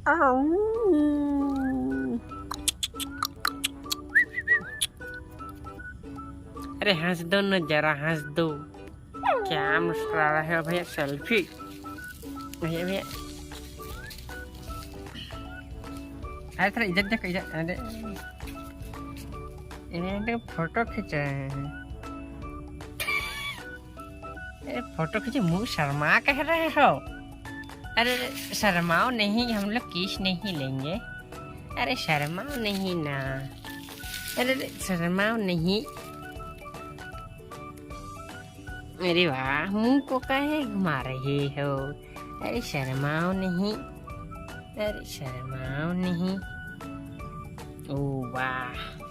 अरे हंस दो न, जरा हंस दो। क्या मुस्कुरा रहे हो भैया? सेल्फी भैया भैया। अरे थोड़ा इधर देखो, इधर। अरे इन्हें फोटो खींच रहे हैं। अरे फोटो खींचे, मुंह शर्मा कह रहे हो? अरे शर्माओ नहीं, हम लोग किस नहीं लेंगे। अरे शर्माओ नहीं ना। अरे शर्माओ नहीं। अरे वाह, मुंह को काहे घुमा रहे हो? अरे शर्माओ नहीं। अरे शर्माओ नहीं। ओ वाह।